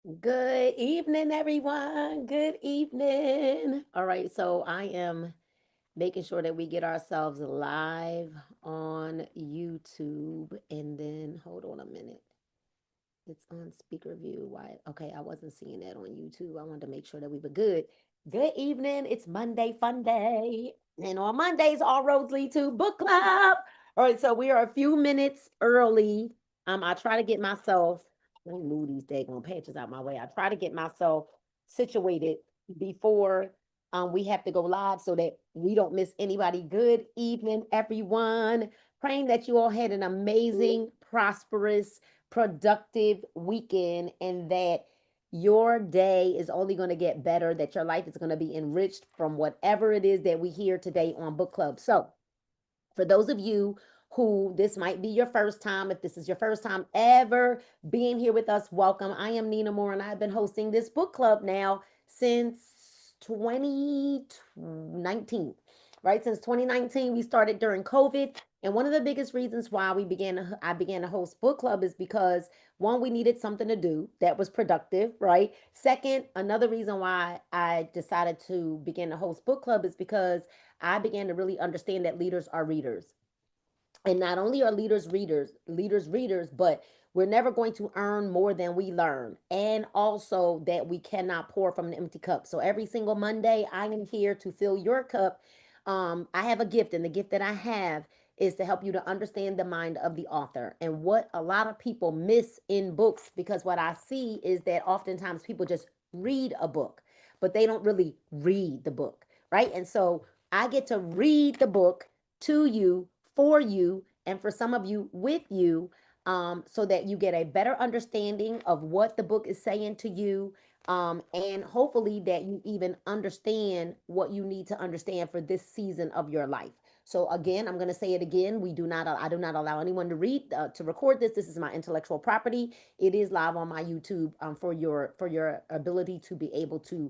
Good evening, everyone. Good evening. All right, so I am making sure that we get ourselves live on YouTube. And then, hold on a minute. It's on speaker view. Why? Okay, I wasn't seeing that on YouTube. I wanted to make sure that we were good. Good evening. It's Monday Fun Day. And on Mondays, all roads lead to book club. All right, so we are a few minutes early. I try to get myself, let me move these daggone patches out my way. I try to get myself situated before we have to go live so that we don't miss anybody. Good evening, everyone. Praying that you all had an amazing, prosperous, productive weekend and that your day is only going to get better, that your life is going to be enriched from whatever it is that we hear today on book club. So, for those of you who this might be your first time, if this is your first time ever being here with us, welcome. I am Nina Moore and I've been hosting this book club now since 2019, right? Since 2019, we started during COVID. And one of the biggest reasons why I began to host book club is because one, we needed something to do that was productive, right? Second, another reason why I decided to begin to host book club is because I began to really understand that leaders are readers. And not only are leaders readers, but we're never going to earn more than we learn. And also that we cannot pour from an empty cup. So every single Monday, I am here to fill your cup. I have a gift, and the gift that I have is to help you to understand the mind of the author and what a lot of people miss in books. Because what I see is that oftentimes people just read a book, but they don't really read the book, right? And so I get to read the book to you, for you, and for some of you, with you, so that you get a better understanding of what the book is saying to you. And hopefully that you even understand what you need to understand for this season of your life. So again, I'm going to say it again. I do not allow anyone to to record this. This is my intellectual property. It is live on my YouTube, for your ability to be able to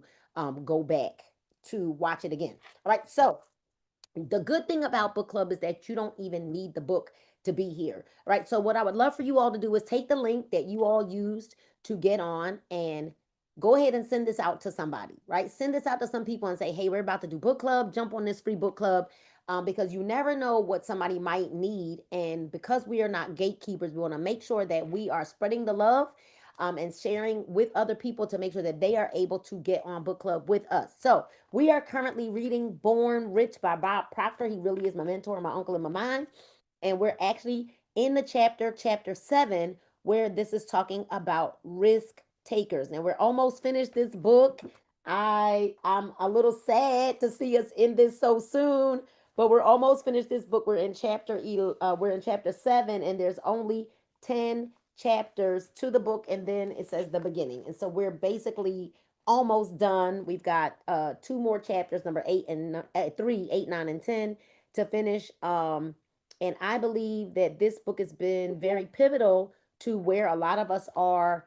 go back to watch it again. All right. So the good thing about book club is that you don't even need the book to be here, right? So what I would love for you all to do is take the link that you all used to get on and go ahead and send this out to somebody, right? Send this out to some people and say, hey, we're about to do book club. Jump on this free book club, because you never know what somebody might need. And because we are not gatekeepers, we want to make sure that we are spreading the love, and sharing with other people to make sure that they are able to get on book club with us. So we are currently reading Born Rich by Bob Proctor. He really is my mentor, my uncle, and my mind. And we're actually in the chapter 7, where this is talking about risk takers. And we're almost finished this book. I'm a little sad to see us end this so soon, but we're almost finished this book. We're in chapter 7, and there's only 10 chapters to the book, and then it says the beginning. And so we're basically almost done. We've got two more chapters, number 8 and 3, 8, 9, and 10 to finish. And I believe that this book has been very pivotal to where a lot of us are,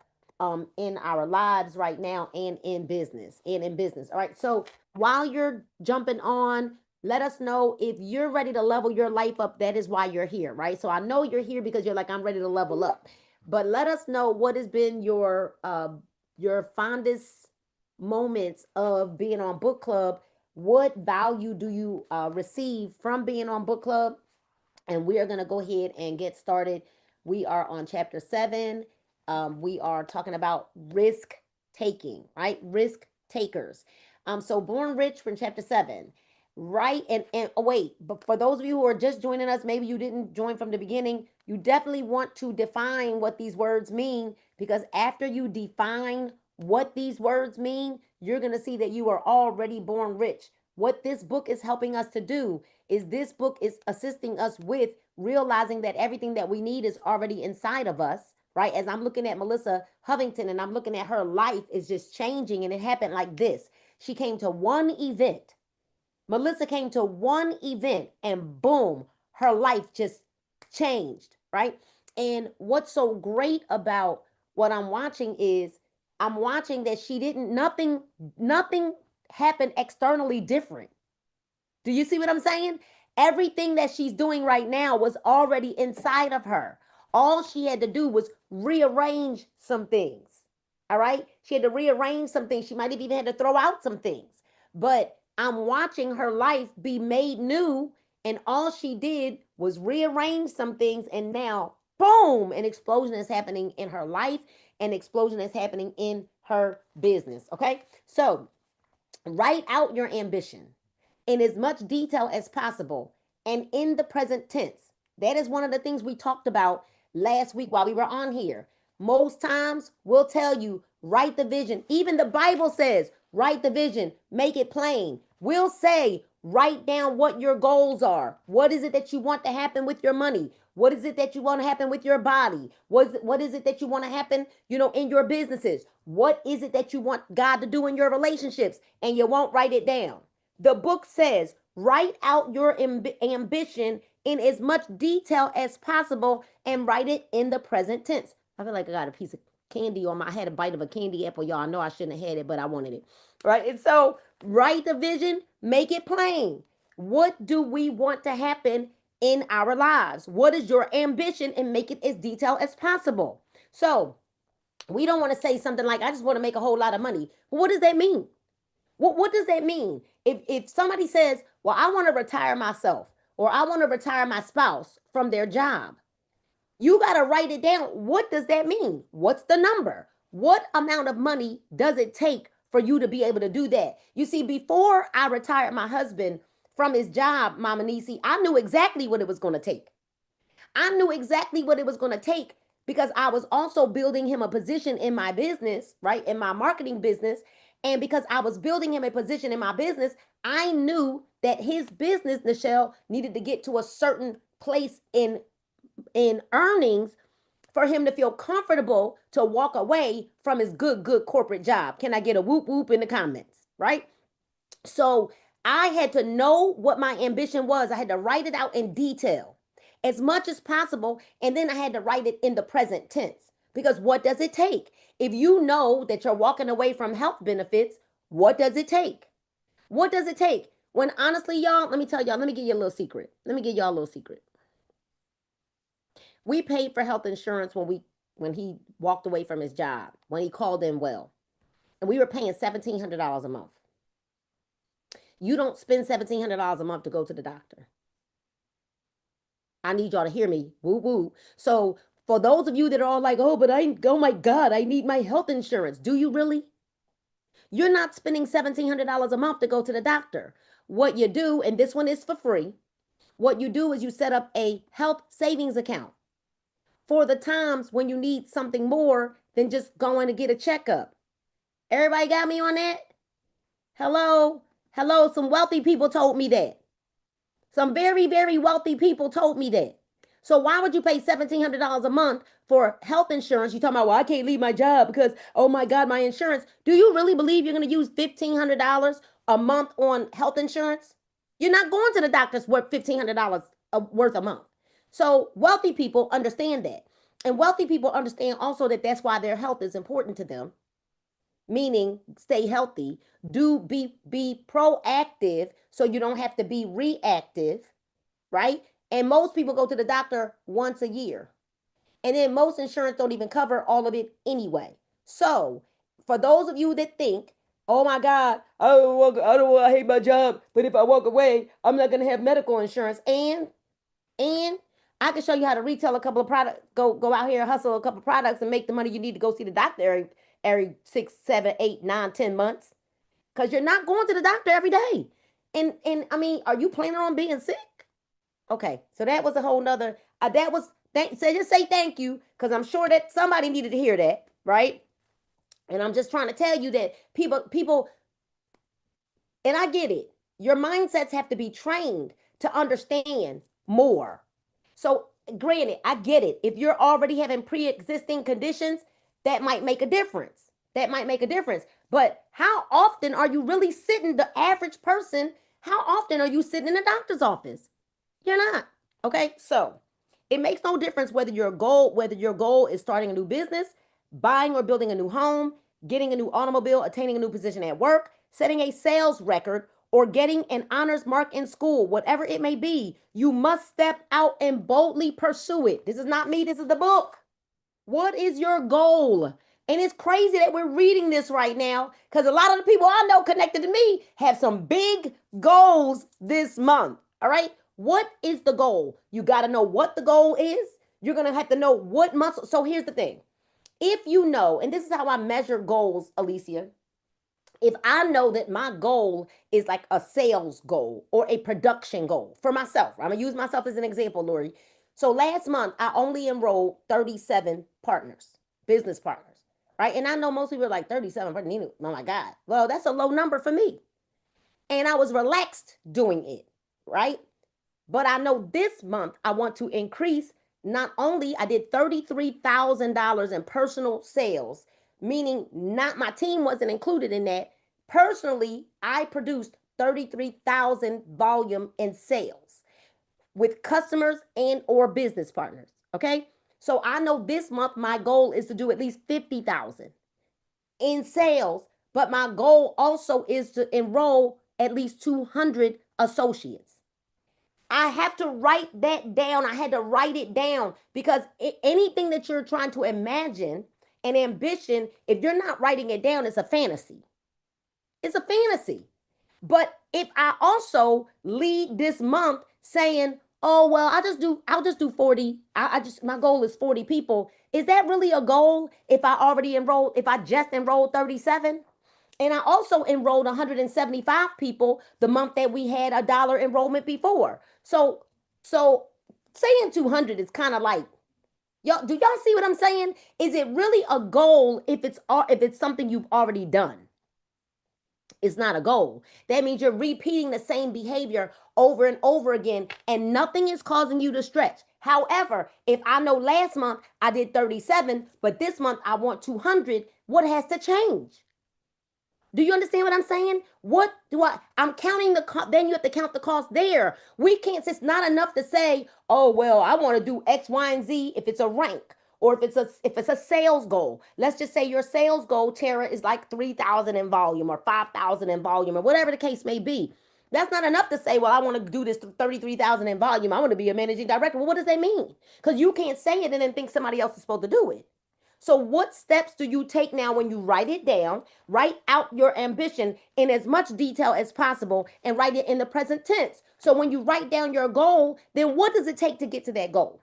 in our lives right now, and in business. All right. So while you're jumping on, let us know if you're ready to level your life up. That is why you're here, right? So I know you're here because you're like, I'm ready to level up. But let us know what has been your fondest moments of being on book club. What value do you receive from being on book club? And we are going to go ahead and get started. We are on chapter 7. We are talking about risk taking, right? Risk takers. So Born Rich from chapter 7. Right. And oh, wait, but for those of you who are just joining us, maybe you didn't join from the beginning, you definitely want to define what these words mean, because after you define what these words mean, you're going to see that you are already born rich. What this book is helping us to do is this book is assisting us with realizing that everything that we need is already inside of us, right? As I'm looking at Melissa Hovington and I'm looking at her life is just changing, and it happened like this. She came to one event. Melissa came to one event and boom, her life just changed, right? And what's so great about what I'm watching is I'm watching that she didn't, nothing happened externally different. Do you see what I'm saying? Everything that she's doing right now was already inside of her. All she had to do was rearrange some things. All right. She had to rearrange some things. She might have even had to throw out some things. But I'm watching her life be made new. And all she did was rearrange some things. And now, boom, an explosion is happening in her life. An explosion is happening in her business. Okay. So write out your ambition in as much detail as possible and in the present tense. That is one of the things we talked about last week while we were on here. Most times we'll tell you, write the vision. Even the Bible says, write the vision, make it plain. We'll say, write down what your goals are. What is it that you want to happen with your money? What is it that you want to happen with your body? What is it that you want to happen, in your businesses? What is it that you want God to do in your relationships? And you won't write it down. The book says, write out your ambition in as much detail as possible and write it in the present tense. I feel like I got a piece of candy on my, I had a bite of a candy apple. Y'all know I shouldn't have had it, but I wanted it. Right? And so write the vision, make it plain. What do we want to happen in our lives? What is your ambition? And make it as detailed as possible. So we don't want to say something like, I just want to make a whole lot of money. Well, what does that mean? What does that mean? If somebody says, well, I want to retire myself or I want to retire my spouse from their job, you got to write it down. What does that mean? What's the number? What amount of money does it take for you to be able to do that? You see, before I retired my husband from his job, Mama Nisi, I knew exactly what it was going to take. I knew exactly what it was going to take because I was also building him a position in my business, right? In my marketing business. And because I was building him a position in my business, I knew that his business, Nichelle, needed to get to a certain place in earnings for him to feel comfortable to walk away from his good corporate job. Can I get a whoop whoop in the comments, right? So I had to know what my ambition was. I had to write it out in detail as much as possible. And then I had to write it in the present tense. Because what does it take? If you know that you're walking away from health benefits, what does it take? What does it take? When honestly, y'all, let me tell y'all, let me give you a little secret. Let me give y'all a little secret. We paid for health insurance when he walked away from his job, when he called in well. And we were paying $1,700 a month. You don't spend $1,700 a month to go to the doctor. I need y'all to hear me. Woo woo. So for those of you that are all like, oh my God, I need my health insurance. Do you really? You're not spending $1,700 a month to go to the doctor. What you do, and this one is for free, what you do is you set up a health savings account for the times when you need something more than just going to get a checkup. Everybody got me on that? Hello? Hello, some wealthy people told me that. Some very, very wealthy people told me that. So why would you pay $1,700 a month for health insurance? You're talking about, well, I can't leave my job because, oh my God, my insurance. Do you really believe you're going to use $1,500 a month on health insurance? You're not going to the doctor's worth $1,500 worth a month. So wealthy people understand that. And wealthy people understand also that that's why their health is important to them. Meaning stay healthy, be proactive so you don't have to be reactive, right? And most people go to the doctor once a year. And then most insurance don't even cover all of it anyway. So for those of you that think, oh my God, I hate my job, but if I walk away, I'm not going to have medical insurance. And I can show you how to retail a couple of products, go out here and hustle a couple of products and make the money you need to go see the doctor every 6, 7, 8, 9, 10 months. Because you're not going to the doctor every day. And I mean, are you planning on being sick? Okay, so that was a whole nother, so just say thank you, because I'm sure that somebody needed to hear that, right? And I'm just trying to tell you that people, and I get it, your mindsets have to be trained to understand more. So granted, I get it. If you're already having pre-existing conditions, that might make a difference. But how often are you really sitting, the average person, how often are you sitting in a doctor's office? You're not. Okay. So it makes no difference whether your goal is starting a new business, buying or building a new home, getting a new automobile, attaining a new position at work, setting a sales record, or getting an honors mark in school, whatever it may be. You must step out and boldly pursue it. This is not me. This is the book. What is your goal? And it's crazy that we're reading this right now because a lot of the people I know connected to me have some big goals this month. All right. What is the goal? You got to know what the goal is. You're going to have to know what muscle. So here's the thing. If you know, and this is how I measure goals, Alicia, if I know that my goal is like a sales goal or a production goal for myself, I'm gonna use myself as an example, Lori. So last month I only enrolled 37 partners, business partners, right? And I know most people are like 37 partners. Oh my God. Well, that's a low number for me. And I was relaxed doing it, right? But I know this month I want to increase. Not only I did $33,000 in personal sales, meaning not my team wasn't included in that. Personally, I produced 33,000 volume in sales with customers and or business partners. Okay? So I know this month my goal is to do at least 50,000 in sales, but my goal also is to enroll at least 200 associates. I have to write that down. I had to write it down because anything that you're trying to imagine, an ambition, if you're not writing it down, it's a fantasy. It's a fantasy. But if I also lead this month saying, "Oh well, I'll just do 40. I just my goal is 40 people." Is that really a goal if I just enrolled 37? And I also enrolled 175 people the month that we had a dollar enrollment before. So saying 200 is kind of like, y'all, do y'all see what I'm saying? Is it really a goal if it's something you've already done? It's not a goal. That means you're repeating the same behavior over and over again, and nothing is causing you to stretch. However, if I know last month I did 37, but this month I want 200, what has to change? Do you understand what I'm saying? What do I'm counting the cost. Then you have to count the cost there. We can't, it's not enough to say, oh, well, I want to do X, Y, and Z if it's a rank or if it's a sales goal. Let's just say your sales goal, Tara, is like 3,000 in volume or 5,000 in volume or whatever the case may be. That's not enough to say, well, I want to do this 33,000 in volume. I want to be a managing director. Well, what does that mean? Because you can't say it and then think somebody else is supposed to do it. So, what steps do you take now when you write it down? Write out your ambition in as much detail as possible and write it in the present tense. So, when you write down your goal, then what does it take to get to that goal?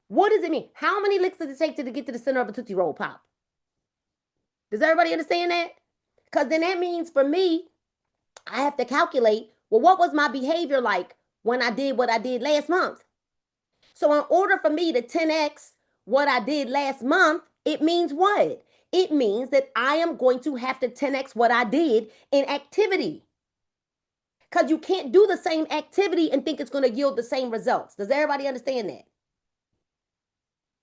What does it mean? How many licks does it take to get to the center of a Tootsie Roll Pop? Does everybody understand that? Because then that means for me, I have to calculate, well, what was my behavior like when I did what I did last month? So, in order for me to 10x what I did last month, it means what? It means that I am going to have to 10x what I did in activity. Because you can't do the same activity and think it's going to yield the same results. Does everybody understand that?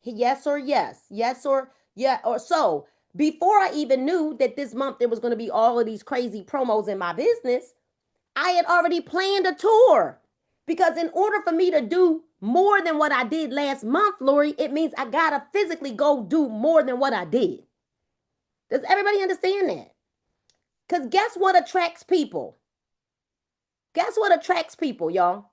Yes or yes? Yes or yeah or so. Before I even knew that this month there was going to be all of these crazy promos in my business, I had already planned a tour. Because in order for me to do more than what I did last month, Lori, it means I gotta physically go do more than what I did. Does everybody understand that? Because guess what attracts people? Guess what attracts people, y'all?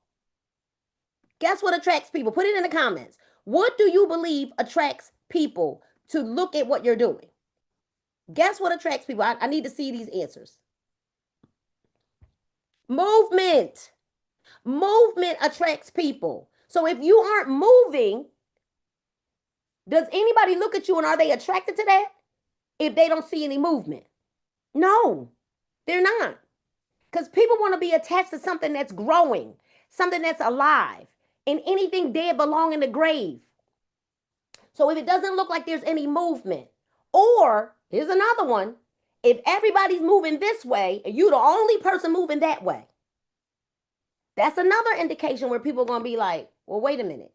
Guess what attracts people? Put it in the comments. What do you believe attracts people to look at what you're doing? Guess what attracts people? I need to see these answers. Movement. Movement attracts people. So if you aren't moving, does anybody look at you and are they attracted to that if they don't see any movement? No, they're not. Because people want to be attached to something that's growing, something that's alive, and anything dead belong in the grave. So if it doesn't look like there's any movement, or here's another one, if everybody's moving this way and you're the only person moving that way, that's another indication where people are going to be like, well, wait a minute.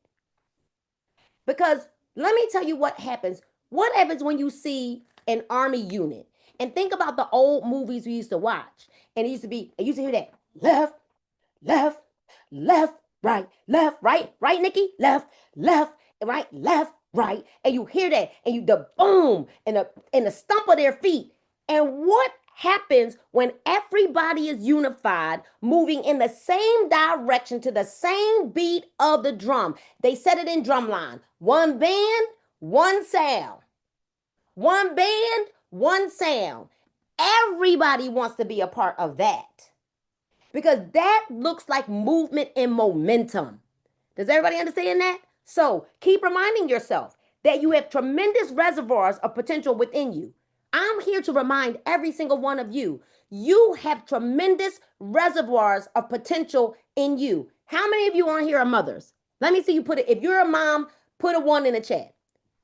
Because let me tell you what happens. What happens when you see an army unit? And think about the old movies we used to watch. And it used to hear that left, left, left, right, right, Nikki, left, left, right. And you hear that, and you the boom and the stump of their feet. And what happens when everybody is unified, moving in the same direction to the same beat of the drum? They set it in drumline. One band, one sound. One band, one sound. Everybody wants to be a part of that because that looks like movement and momentum. Does everybody understand that? So keep reminding yourself that you have tremendous reservoirs of potential within you. I'm here to remind every single one of you, you have tremendous reservoirs of potential in you. How many of you on here are mothers? Let me see you put it. If you're a mom, put a one in the chat.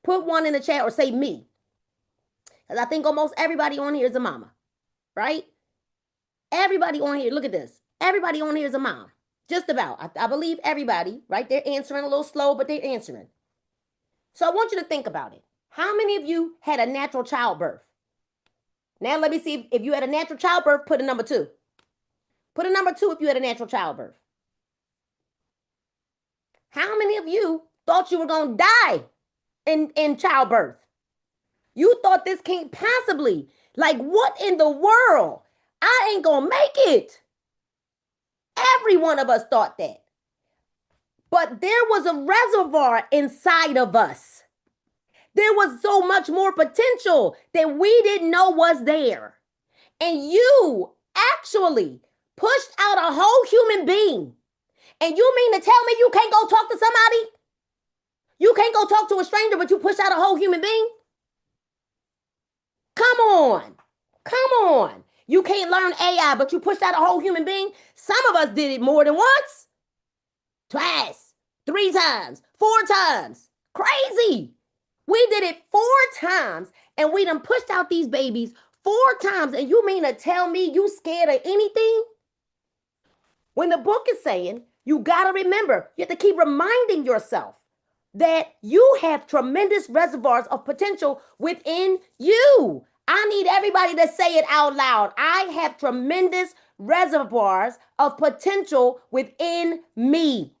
Put one in the chat or say me. Because I think almost everybody on here is a mama, right? Everybody on here, look at this. Everybody on here is a mom. Just about. I believe everybody, right? They're answering a little slow, but they're answering. So I want you to think about it. How many of you had a natural childbirth? Now let me see if you had a natural childbirth, put a number 2. Put a number 2 if you had a natural childbirth. How many of you thought you were going to die in childbirth? You thought this can't possibly. Like, what in the world? I ain't going to make it. Every one of us thought that. But there was a reservoir inside of us. There was so much more potential that we didn't know was there. And you actually pushed out a whole human being. And you mean to tell me you can't go talk to somebody? You can't go talk to a stranger, but you pushed out a whole human being? Come on. Come on. You can't learn AI, but you pushed out a whole human being? Some of us did it more than once, twice, 3 times, 4 times. Crazy. We did it 4 times, and we done pushed out these babies 4 times. And you mean to tell me you scared of anything? When the book is saying, you got to remember, you have to keep reminding yourself that you have tremendous reservoirs of potential within you. I need everybody to say it out loud. I have tremendous reservoirs of potential within me.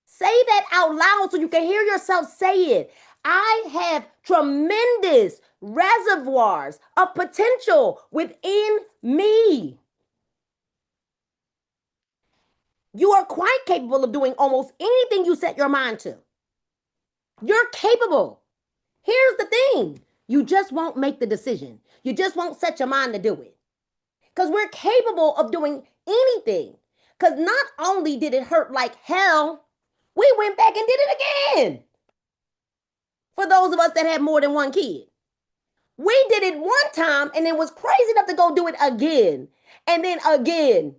Say that out loud so you can hear yourself say it. I have tremendous reservoirs of potential within me. You are quite capable of doing almost anything you set your mind to. You're capable. Here's the thing. You just won't make the decision. You just won't set your mind to do it. Because we're capable of doing anything. Because not only did it hurt like hell, we went back and did it again. For those of us that have more than one kid. We did it one time and then was crazy enough to go do it again. And then again.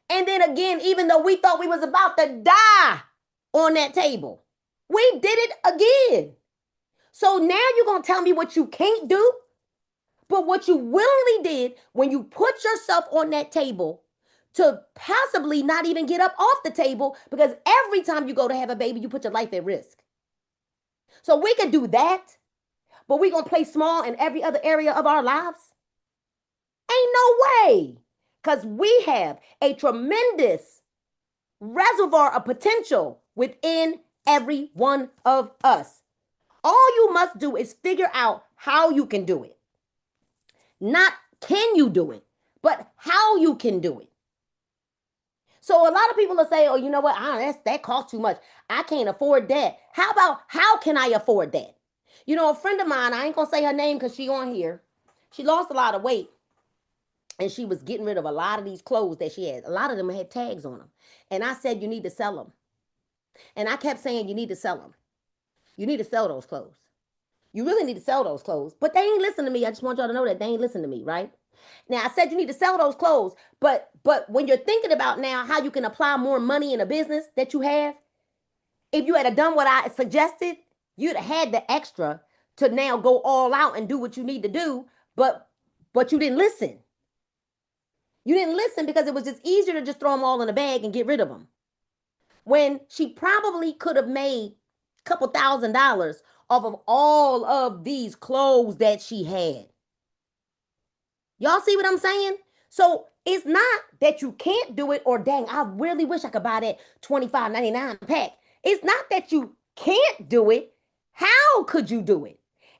And then again, even though we thought we was about to die on that table. We did it again. So now you're going to tell me what you can't do? But what you willingly did when you put yourself on that table to possibly not even get up off the table, because every time you go to have a baby, you put your life at risk. So we can do that, but we're going to play small in every other area of our lives? Ain't no way, because we have a tremendous reservoir of potential within every one of us. All you must do is figure out how you can do it. Not can you do it, but how you can do it. So a lot of people will say, oh, you know what? That costs too much. I can't afford that. How about how can I afford that? You know, a friend of mine, I ain't going to say her name because she on here. She lost a lot of weight. And she was getting rid of a lot of these clothes that she had. A lot of them had tags on them. And I said, you need to sell them. And I kept saying, you need to sell them. You need to sell those clothes. You really need to sell those clothes. But they ain't listening to me. I just want y'all to know that they ain't listening to me, right? Now, I said you need to sell those clothes. But when you're thinking about now how you can apply more money in a business that you have, if you had done what I suggested, you'd have had the extra to now go all out and do what you need to do. But you didn't listen. You didn't listen because it was just easier to just throw them all in a bag and get rid of them. When she probably could have made a couple $1,000s off of all of these clothes that she had. Y'all see what I'm saying? So it's not that you can't do it or dang, I really wish I could buy that $25.99 pack. It's not that you can't do it. How could you do it?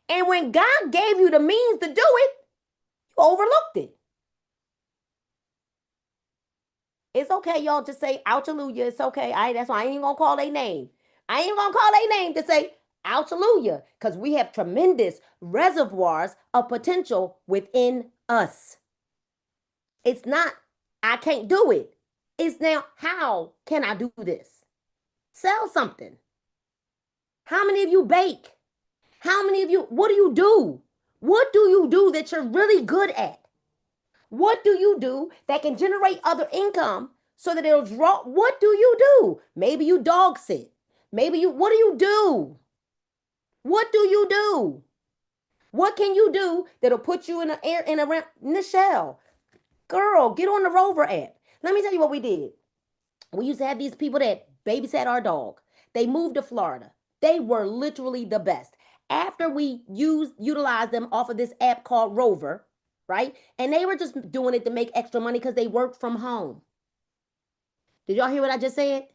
And when God gave you the means to do it, you overlooked it. It's okay, y'all, to say ouchaloosah. It's okay. That's why I ain't even gonna call their name. I ain't gonna call their name to say Hallelujah. Because we have tremendous reservoirs of potential within us. It's not, I can't do it. It's now, how can I do this? Sell something. How many of you bake? How many of you, what do you do? What do you do that you're really good at? What do you do that can generate other income so that it'll draw? What do you do? Maybe you dog sit. Maybe you, what do you do? What do you do? What can you do that'll put you in the air, in a Nichelle, girl, get on the Rover app. Let me tell you what we did. We used to have these people that babysat our dog. They moved to Florida. They were literally the best. After we utilized them off of this app called Rover, right? And they were just doing it to make extra money because they worked from home. Did y'all hear what I just said?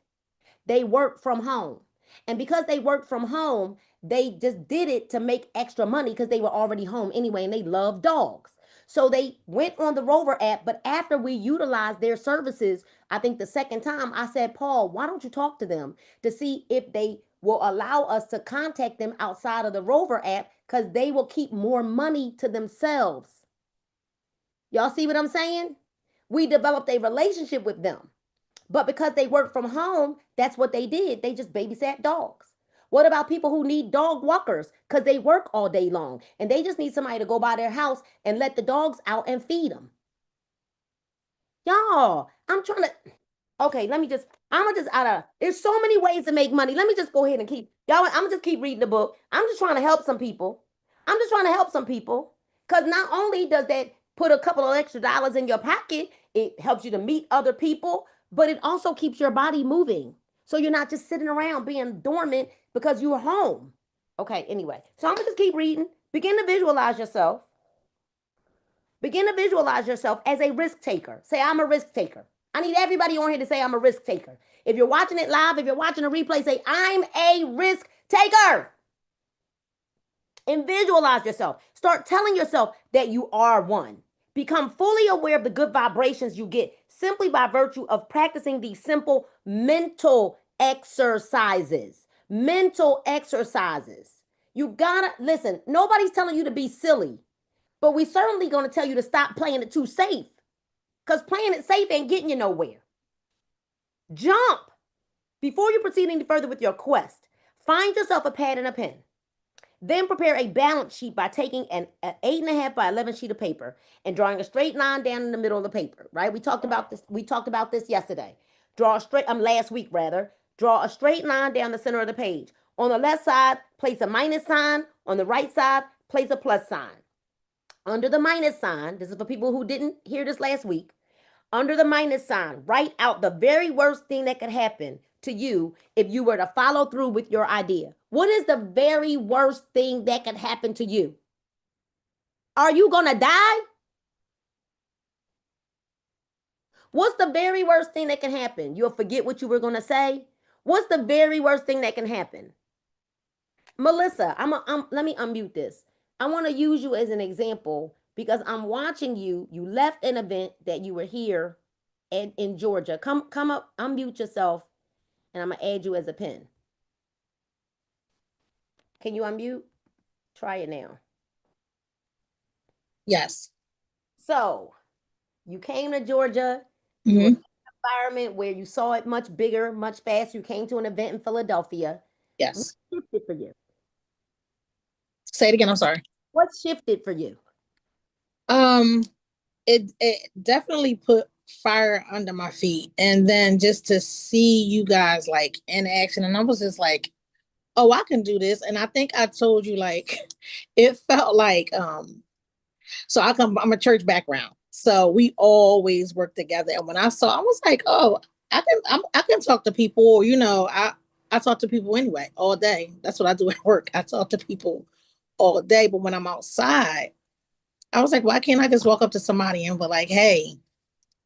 They work from home. And because they worked from home, they just did it to make extra money because they were already home anyway and they love dogs. So they went on the Rover app, but after we utilized their services, I think the second time, I said, Paul, why don't you talk to them to see if they will allow us to contact them outside of the Rover app, because they will keep more money to themselves. Y'all see what I'm saying? We developed a relationship with them. But because they work from home, that's what they did. They just babysat dogs. What about people who need dog walkers because they work all day long and they just need somebody to go by their house and let the dogs out and feed them? Y'all, I'm trying to. Okay, let me just. I'm gonna just out of. There's so many ways to make money. Let me just go ahead and keep y'all. I'm gonna just keep reading the book. I'm just trying to help some people. I'm just trying to help some people because not only does that put a couple of extra dollars in your pocket, it helps you to meet other people, but it also keeps your body moving. So you're not just sitting around being dormant because you're home. Okay, anyway. So I'm gonna just keep reading. Begin to visualize yourself. Begin to visualize yourself as a risk taker. Say, I'm a risk taker. I need everybody on here to say, I'm a risk taker. If you're watching it live, if you're watching a replay, say, I'm a risk taker. And visualize yourself. Start telling yourself that you are one. Become fully aware of the good vibrations you get simply by virtue of practicing these simple mental exercises. Mental exercises. You gotta listen. Nobody's telling you to be silly, but we certainly gonna tell you to stop playing it too safe, because playing it safe ain't getting you nowhere. Jump. Before you proceed any further with your quest, find yourself a pad and a pen. Then prepare a balance sheet by taking an 8.5 by 11 sheet of paper and drawing a straight line down in the middle of the paper. Right? We talked about this. We talked about this yesterday. Draw a straight. Last week rather. Draw a straight line down the center of the page. On the left side, place a minus sign. On the right side, place a plus sign. Under the minus sign, this is for people who didn't hear this last week. Under the minus sign, write out the very worst thing that could happen to you if you were to follow through with your idea. What is the very worst thing that could happen to you? Are you going to die? What's the very worst thing that can happen? You'll forget what you were going to say. What's the very worst thing that can happen? Melissa, let me unmute this. I want to use you as an example because I'm watching you. You left an event that you were here in Georgia. Come up, unmute yourself, and I'm going to add you as a pin. Can you unmute? Try it now. Yes. So you came to Georgia. You were in an environment where you saw it much bigger, much faster. You came to an event in Philadelphia. Yes. What shifted for you? Say it again. I'm sorry. What shifted for you? It definitely put fire under my feet, and then just to see you guys like in action, and I was just like, oh, I can do this. And I think I told you, like, it felt like so I'm a church background, so we always work together. And when I was like, oh, I can talk to people. I talk to people anyway all day. That's what I do at work. I talk to people all day. But when I'm outside, I was like, why can't I just walk up to somebody and be like, hey,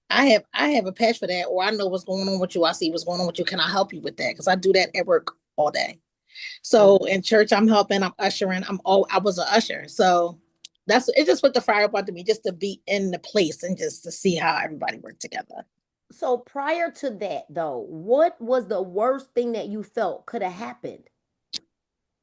I have a patch for that, or I know what's going on with you. I see what's going on with you. Can I help you with that? Because I do that at work all day. So in church, I'm helping, I'm ushering. I was an usher. So it just put the fire up under me just to be in the place and just to see how everybody worked together. So prior to that, though, what was the worst thing that you felt could have happened?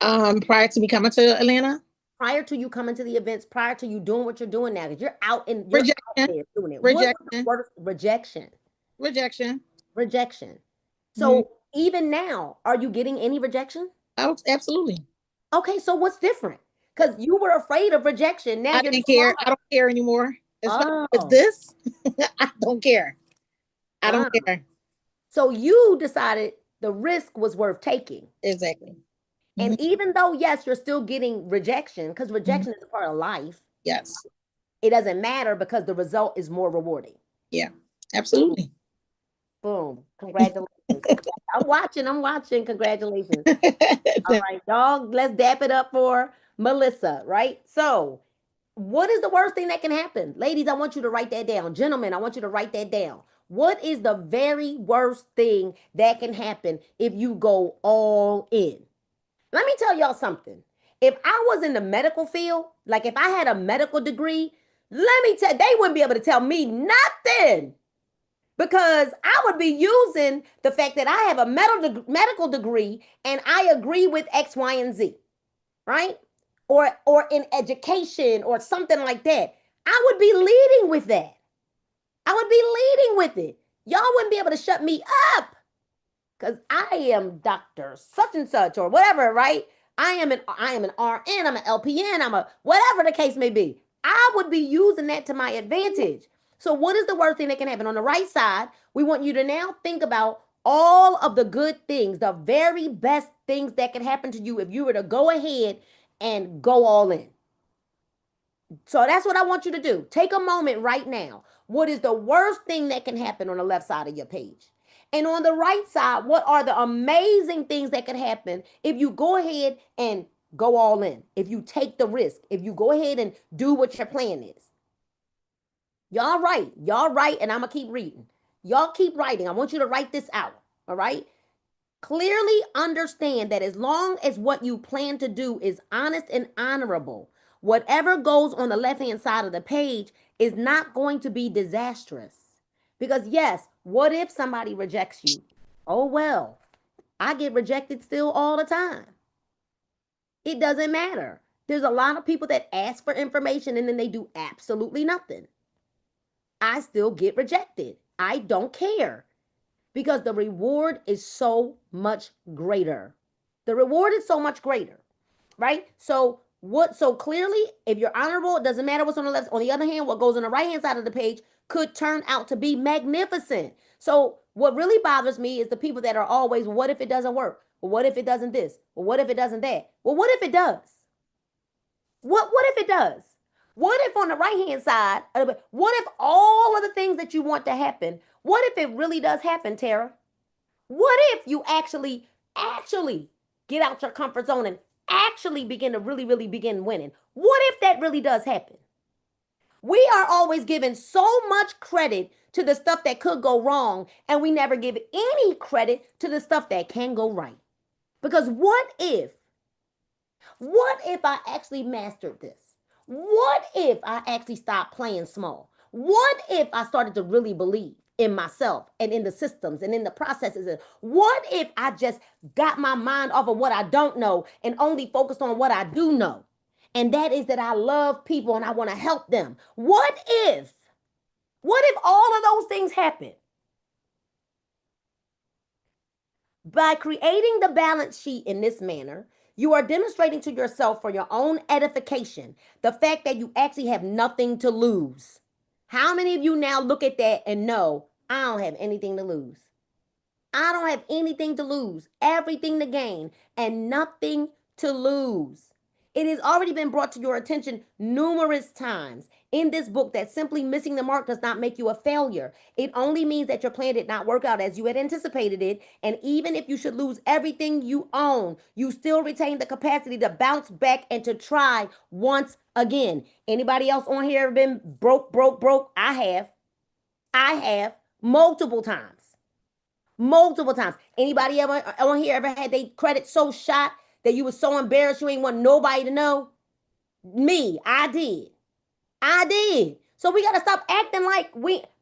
Prior to me coming to Atlanta, Prior to you coming to the events, prior to you doing what you're doing now, because you're out rejection, there doing it. What was the rejection, worst? Rejection. rejection. Rejection. Mhm. So even now, are you getting any rejection? Absolutely. Okay, so what's different? Because you were afraid of rejection. Now I you're didn't no care. I longer. don't care anymore. As far as Oh, this, I don't care. I don't uh. care. So you decided the risk was worth taking. Exactly. And Mhm, even though, yes, you're still getting rejection, because mhm. rejection is a part of life, Yes. it doesn't matter because the result is more rewarding. Yeah. Absolutely. Boom. Congratulations. I'm watching. Congratulations. All right, y'all, let's dap it up for Melissa, right? So, what is the worst thing that can happen? Ladies, I want you to write that down. Gentlemen, I want you to write that down. What is the very worst thing that can happen if you go all in? Let me tell y'all something. If I was in the medical field, like if I had a medical degree, let me tell they wouldn't be able to tell me nothing because I would be using the fact that I have a medical degree and I agree with X, Y, and Z, right? Or in education or something like that. I would be leading with that. I would be leading with it. Y'all wouldn't be able to shut me up because I am Dr. Such and such or whatever, right? I am an RN, I'm an LPN, I'm a whatever the case may be. I would be using that to my advantage. So what is the worst thing that can happen? On the right side, we want you to now think about all of the good things, the very best things that can happen to you if you were to go ahead and go all in. So that's what I want you to do. Take a moment right now. What is the worst thing that can happen on the left side of your page? And on the right side, what are the amazing things that can happen if you go ahead and go all in? If you take the risk, if you go ahead and do what your plan is. Y'all right. Y'all right. And I'm going to keep reading. Y'all keep writing. I want you to write this out. All right. Clearly understand that as long as what you plan to do is honest and honorable, whatever goes on the left hand side of the page is not going to be disastrous. Because, yes, what if somebody rejects you? Oh, well, I get rejected still all the time. It doesn't matter. There's a lot of people that ask for information and then they do absolutely nothing. I still get rejected. I don't care because the reward is so much greater. The reward is so much greater, right? So clearly, if you're honorable, it doesn't matter what's on the left. On the other hand, what goes on the right hand side of the page could turn out to be magnificent. So what really bothers me is the people that are always, what if it doesn't work? Well, what if it doesn't this? Well, what if it doesn't that? Well, what if it does? What if it does? What if on the right hand side, what if all of the things that you want to happen, what if it really does happen, Tara? What if you actually get out your comfort zone and actually begin to really begin winning? What if that really does happen? We are always giving so much credit to the stuff that could go wrong, and we never give any credit to the stuff that can go right. Because what if I actually mastered this? What if I actually stopped playing small? What if I started to really believe in myself and in the systems and in the processes? And what if I just got my mind off of what I don't know and only focused on what I do know? And that is that I love people and I want to help them. What if all of those things happen? By creating the balance sheet in this manner, you are demonstrating to yourself for your own edification the fact that you actually have nothing to lose. How many of you now look at that and know, I don't have anything to lose? I don't have anything to lose, everything to gain, and nothing to lose. It has already been brought to your attention numerous times in this book that simply missing the mark does not make you a failure. It only means that your plan did not work out as you had anticipated it. And even if you should lose everything you own, you still retain the capacity to bounce back and to try once again. Anybody else on here been broke, broke, broke? I have. I have multiple times. Multiple times. Anybody ever on here ever had their credit so shot that you were so embarrassed you ain't want nobody to know? Me, I did. I did. So we gotta stop acting like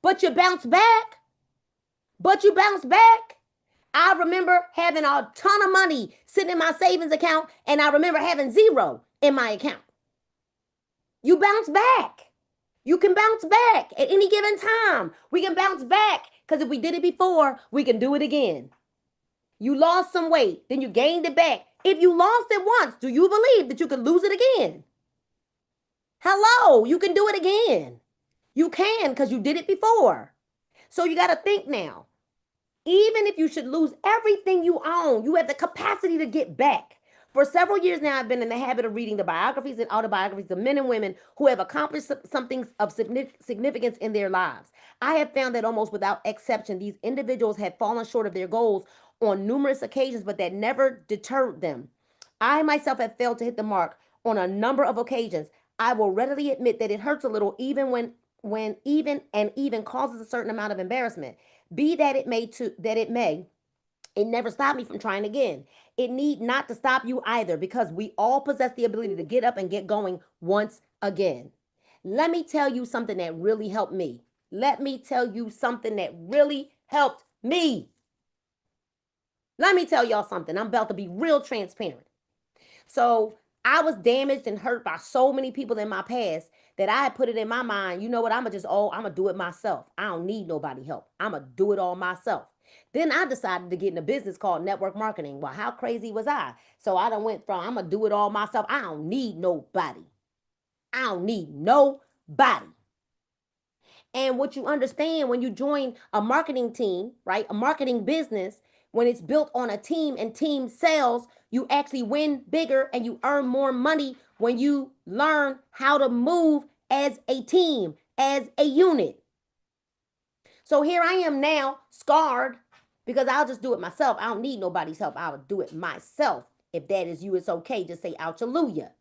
but you bounce back. But you bounce back. I remember having a ton of money sitting in my savings account, and I remember having zero in my account. You bounce back. You can bounce back at any given time. We can bounce back because if we did it before, we can do it again. You lost some weight, then you gained it back. If you lost it once, do you believe that you can lose it again? Hello, you can do it again. You can because you did it before. So you got to think now. Even if you should lose everything you own, you have the capacity to get back. For several years now, I've been in the habit of reading the biographies and autobiographies of men and women who have accomplished something of significance in their lives. I have found that almost without exception, these individuals have fallen short of their goals on numerous occasions, but that never deterred them. I myself have failed to hit the mark on a number of occasions. I will readily admit that it hurts a little, even when even causes a certain amount of embarrassment. Be that it may, it never stopped me from trying again. It need not to stop you either, because we all possess the ability to get up and get going once again. Let me tell you something that really helped me. Let me tell you something that really helped me. Let me tell y'all something. I'm about to be real transparent. So I was damaged and hurt by so many people in my past that I had put it in my mind, you know what, I'm gonna do it myself. I don't need nobody help. I'm gonna do it all myself. Then I decided to get in a business called network marketing. Well, how crazy was I? So I done went from I'm gonna do it all myself. I don't need nobody. I don't need nobody. And what you understand when you join a marketing team, right? A marketing business, when it's built on a team and team sales, you actually win bigger and you earn more money when you learn how to move as a team, as a unit. So here I am now, scarred, because I'll just do it myself. I don't need nobody's help. I'll do it myself. If that is you, it's okay. Just say hallelujah.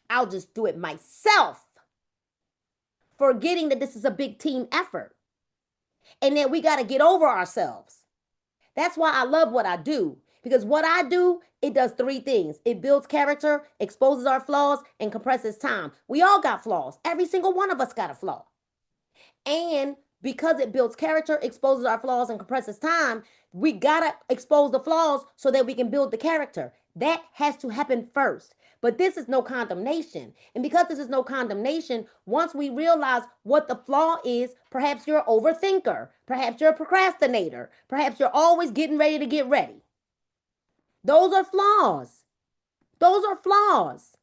I'll just do it myself. Forgetting that this is a big team effort and that we got to get over ourselves. That's why I love what I do, because what I do, it does three things. It builds character, exposes our flaws, and compresses time. We all got flaws. Every single one of us got a flaw. And because it builds character, exposes our flaws, and compresses time, we got to expose the flaws so that we can build the character. That has to happen first. But this is no condemnation. And because this is no condemnation, once we realize what the flaw is, perhaps you're an overthinker. Perhaps you're a procrastinator. Perhaps you're always getting ready to get ready. Those are flaws. Those are flaws.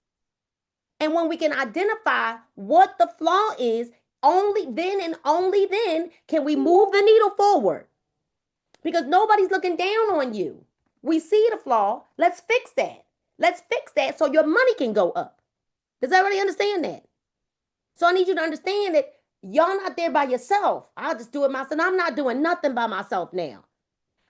And when we can identify what the flaw is, only then and only then can we move the needle forward. Because nobody's looking down on you. We see the flaw. Let's fix that. Let's fix that so your money can go up. Does everybody understand that? So I need you to understand that y'all not there by yourself. I'll just do it myself. I'm not doing nothing by myself now.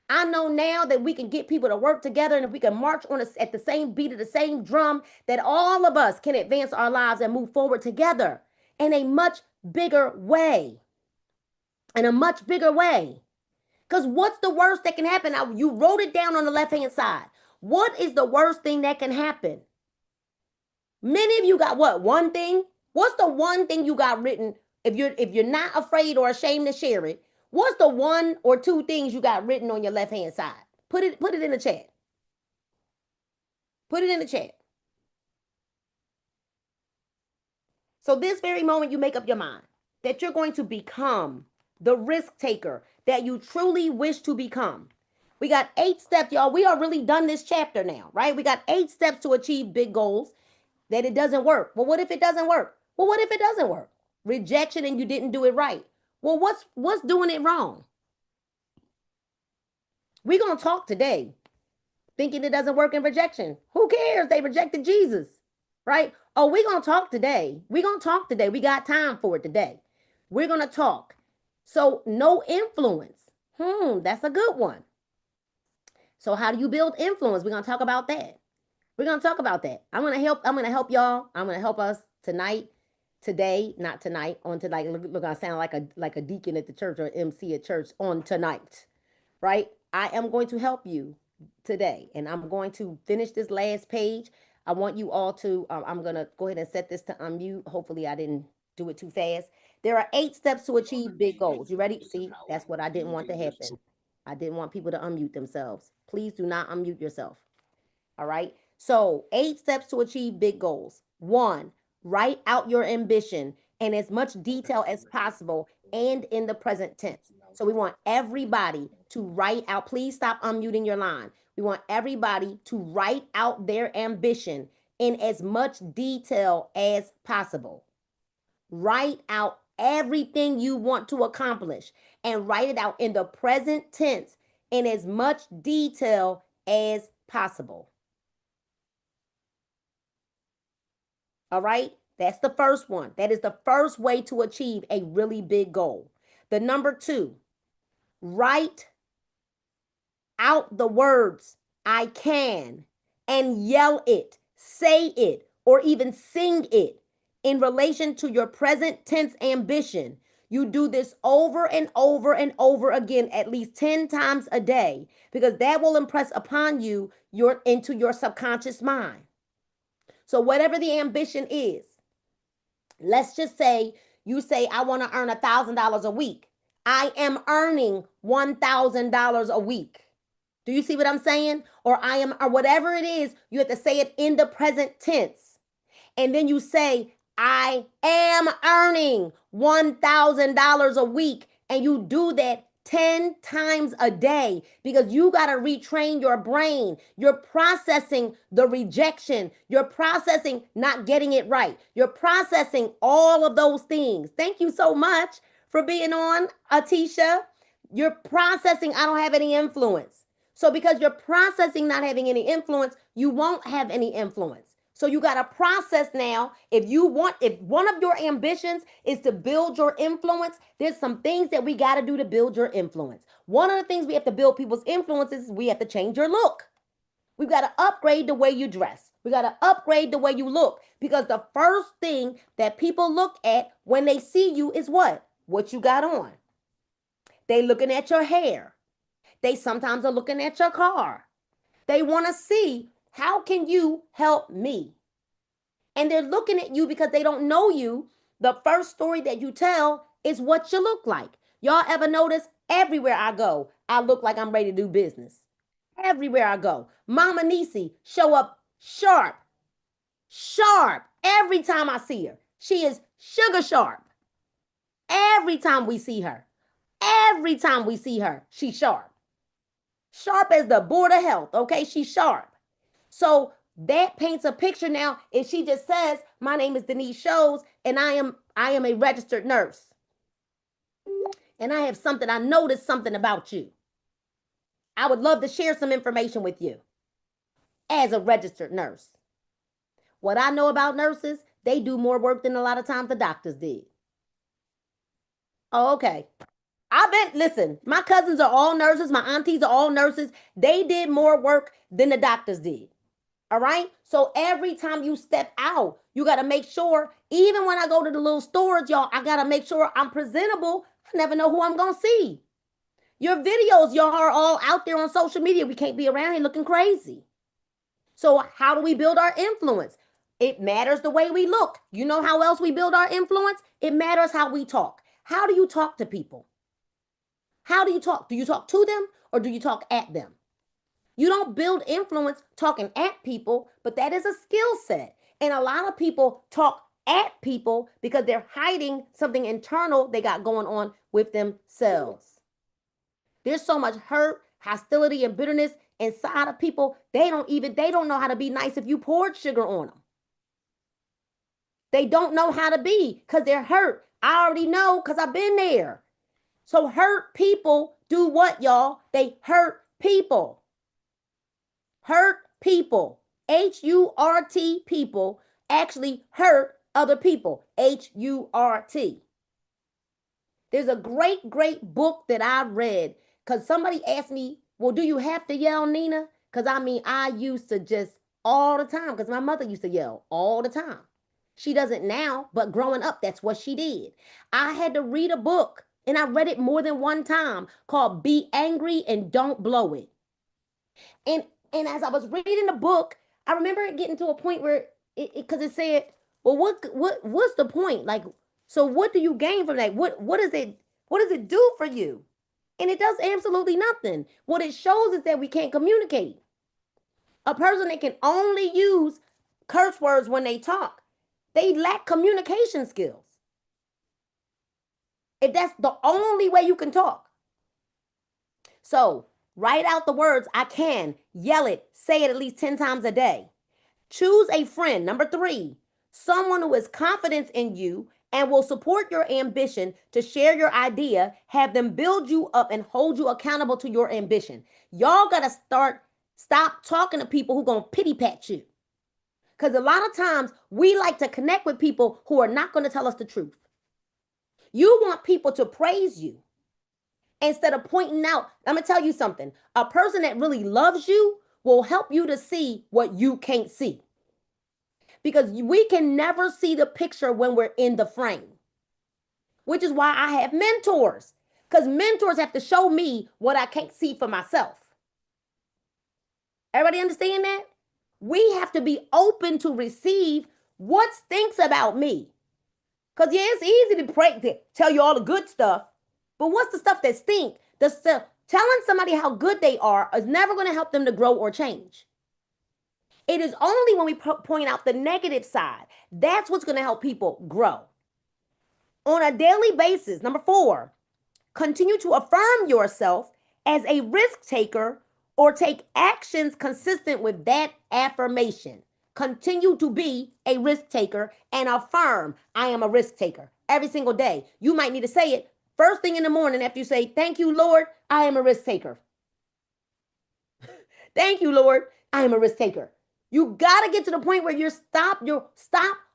I know now that we can get people to work together, and if we can march on at the same beat of the same drum, that all of us can advance our lives and move forward together in a much bigger way. In a much bigger way. Because what's the worst that can happen? Now, you wrote it down on the left-hand side. What is the worst thing that can happen? Many of you got what? One thing? What's the one thing you got written? If you're not afraid or ashamed to share it, what's the one or two things you got written on your left-hand side? Put it in the chat. Put it in the chat. So this very moment, you make up your mind that you're going to become the risk taker that you truly wish to become. We got 8 steps, y'all. We are really done this chapter now, right? We got 8 steps to achieve big goals. That it doesn't work. Well, what if it doesn't work? Well, what if it doesn't work? Rejection and you didn't do it right. Well, what's doing it wrong? We're going to talk today thinking it doesn't work in rejection. Who cares? They rejected Jesus, right? Oh, we're going to talk today. We're going to talk today. We got time for it today. We're going to talk. So no influence. That's a good one. So how do you build influence? We're going to talk about that. We're going to talk about that. I'm going to help y'all. I'm going to help us tonight, today, not tonight, on tonight. Look, I sound like a deacon at the church or MC at church on tonight, right? I am going to help you today, and I'm going to finish this last page. I want you all to, I'm going to go ahead and set this to unmute. Hopefully I didn't do it too fast. There are 8 steps to achieve big goals. You ready? See, that's what I didn't want to happen. I didn't want people to unmute themselves. Please do not unmute yourself. All right. So, 8 steps to achieve big goals. 1, write out your ambition in as much detail as possible and in the present tense. So, we want everybody to write out. Please stop unmuting your line. We want everybody to write out their ambition in as much detail as possible. Write out everything you want to accomplish and write it out in the present tense in as much detail as possible. All right. That's the first one. That is the first way to achieve a really big goal. The number 2, write out the words I can and yell it, say it, or even sing it in relation to your present tense ambition. You do this over and over and over again, at least 10 times a day, because that will impress upon you into your subconscious mind. So whatever the ambition is, let's just say you say, I want to earn $1,000 a week. I am earning $1,000 a week. Do you see what I'm saying? Or I am, or whatever it is, you have to say it in the present tense. And then you say, I am earning $1,000 a week. And you do that 10 times a day because you got to retrain your brain. You're processing the rejection. You're processing not getting it right. You're processing all of those things. Thank you so much for being on, Atisha. You're processing, I don't have any influence. So because you're processing not having any influence, you won't have any influence. So you got to process now. If one of your ambitions is to build your influence, there's some things that we got to do to build your influence. One of the things we have to build people's influences is we have to change your look. We've got to upgrade the way you dress. We got to upgrade the way you look, because the first thing that people look at when they see you is what? What you got on. They looking at your hair. They sometimes are looking at your car. They want to see, how can you help me? And they're looking at you because they don't know you. The first story that you tell is what you look like. Y'all ever notice everywhere I go, I look like I'm ready to do business. Everywhere I go. Mama Nisi show up sharp. Sharp. Every time I see her. She is sugar sharp. Every time we see her. Every time we see her, she's sharp. Sharp as the Board of Health, okay? She's sharp. So that paints a picture now. If she just says, my name is Denise Shows, and I am a registered nurse. And I have something, I noticed something about you. I would love to share some information with you as a registered nurse. What I know about nurses, they do more work than a lot of times the doctors did. Oh, okay. Listen, my cousins are all nurses. My aunties are all nurses. They did more work than the doctors did. All right. So every time you step out, you got to make sure, even when I go to the little stores, y'all, I got to make sure I'm presentable. I never know who I'm going to see. Your videos, y'all, are all out there on social media. We can't be around here looking crazy. So how do we build our influence? It matters the way we look. You know how else we build our influence? It matters how we talk. How do you talk to people? How do you talk? Do you talk to them or do you talk at them? You don't build influence talking at people, but that is a skill set. And a lot of people talk at people because they're hiding something internal they got going on with themselves. There's so much hurt, hostility, and bitterness inside of people. They don't know how to be nice if you poured sugar on them. They don't know how to be because they're hurt. I already know because I've been there. So hurt people do what, y'all? They hurt people. Hurt people. H-U-R-T people actually hurt other people. H-U-R-T. There's a great, great book that I read because somebody asked me, well, do you have to yell, Nina? Because I used to just all the time, because my mother used to yell all the time. She doesn't now, but growing up, that's what she did. I had to read a book, and I read it more than one time, called Be Angry and Don't Blow It. And as I was reading the book, I remember it getting to a point where because it said, well, what's the point? Like, so what do you gain from that? What does it do for you? And it does absolutely nothing. What it shows is that we can't communicate. A person that can only use curse words when they talk, they lack communication skills. If that's the only way you can talk. So write out the words I can, yell it, say it at least 10 times a day. Choose a friend. Number 3, someone who has confidence in you and will support your ambition to share your idea, have them build you up and hold you accountable to your ambition. Y'all got to stop talking to people who going to pity pat you. Because a lot of times we like to connect with people who are not going to tell us the truth. You want people to praise you instead of pointing out. I'm going to tell you something. A person that really loves you will help you to see what you can't see. Because we can never see the picture when we're in the frame, which is why I have mentors, because mentors have to show me what I can't see for myself. Everybody understand that? We have to be open to receive what stinks about me. Because, yeah, it's easy to tell you all the good stuff, but what's the stuff that stink? The stuff, telling somebody how good they are is never going to help them to grow or change. It is only when we point out the negative side, that's what's going to help people grow. On a daily basis, number 4, continue to affirm yourself as a risk taker or take actions consistent with that affirmation. Continue to be a risk taker and affirm, I am a risk taker every single day. You might need to say it first thing in the morning after you say, thank you, Lord, I am a risk taker. Thank you, Lord, I am a risk taker. You got to get to the point where you stop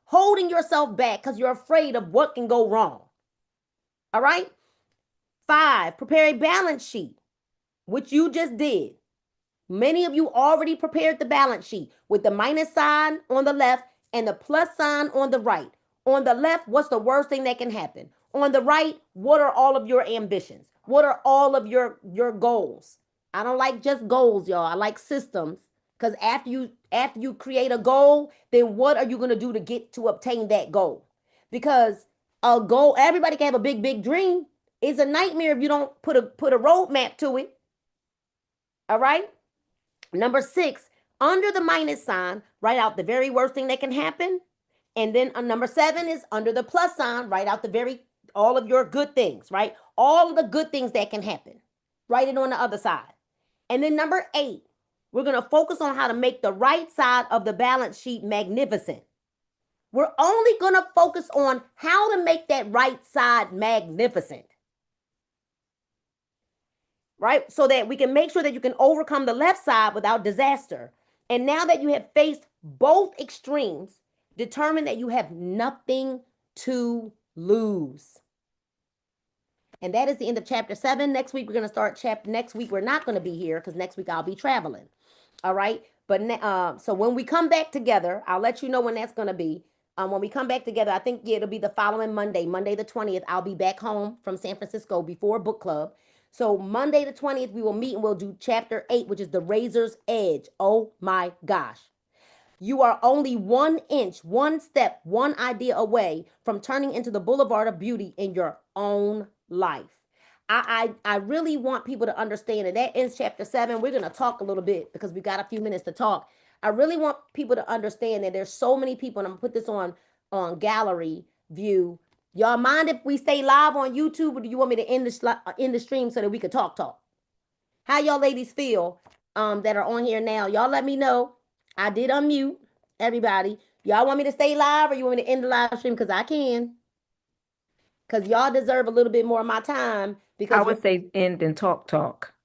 holding yourself back because you're afraid of what can go wrong. All right? 5, prepare a balance sheet, which you just did. Many of you already prepared the balance sheet with the minus sign on the left and the plus sign on the right. On the left, what's the worst thing that can happen? On the right, what are all of your ambitions? What are all of your goals? I don't like just goals, y'all. I like systems. Because after you create a goal, then what are you going to do to obtain that goal? Because a goal, everybody can have a big, big dream. It's a nightmare if you don't put a roadmap to it. All right? Number 6, under the minus sign, write out the very worst thing that can happen. And then number 7 is under the plus sign, write out all of your good things, right? All of the good things that can happen. Write it on the other side. And then number 8, we're going to focus on how to make the right side of the balance sheet magnificent. We're only going to focus on how to make that right side magnificent. Right? So that we can make sure that you can overcome the left side without disaster. And now that you have faced both extremes, determine that you have nothing to lose. And that is the end of chapter 7. Next week, we're going to start next week, we're not going to be here because next week I'll be traveling. All right. But so when we come back together, I'll let you know when that's going to be. When we come back together, I think it'll be the following Monday the 20th. I'll be back home from San Francisco before book club. So Monday the 20th, we will meet and we'll do chapter 8, which is the razor's edge. Oh my gosh. You are only 1 inch, 1 step, 1 idea away from turning into the boulevard of beauty in your own life. I really want people to understand, and that ends chapter 7. We're going to talk a little bit because we got a few minutes to talk. I really want people to understand that there's so many people, and I'm going to put this on gallery view. Y'all mind if we stay live on YouTube, or do you want me to end the stream so that we could talk? How y'all ladies feel that are on here now? Y'all let me know. I did unmute everybody. Y'all want me to stay live, or you want me to end the live stream? Because I can. Because y'all deserve a little bit more of my time. Because I would say end and talk.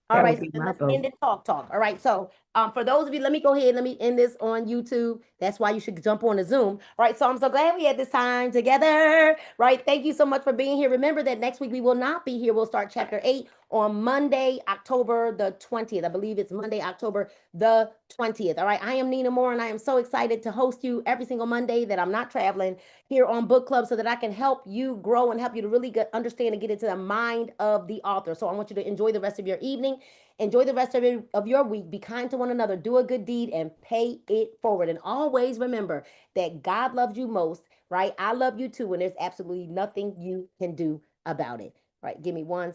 All right, so let's end and talk. All right, so for those of you, let me go ahead, let me end this on YouTube. That's why you should jump on the Zoom. All right, so I'm so glad we had this time together. Right, thank you so much for being here. Remember that next week we will not be here. We'll start chapter 8 on Monday, October the 20th. I believe it's Monday, October the 20th. All right, I am Nina Moore, and I am so excited to host you every single Monday that I'm not traveling here on Book Club so that I can help you grow and help you to really understand and get into the mind of the author. So I want you to enjoy the rest of your evening. Enjoy the rest of your week. Be kind to one another. Do a good deed and pay it forward. And always remember that God loves you most, right? I love you too. And there's absolutely nothing you can do about it. Right? Give me one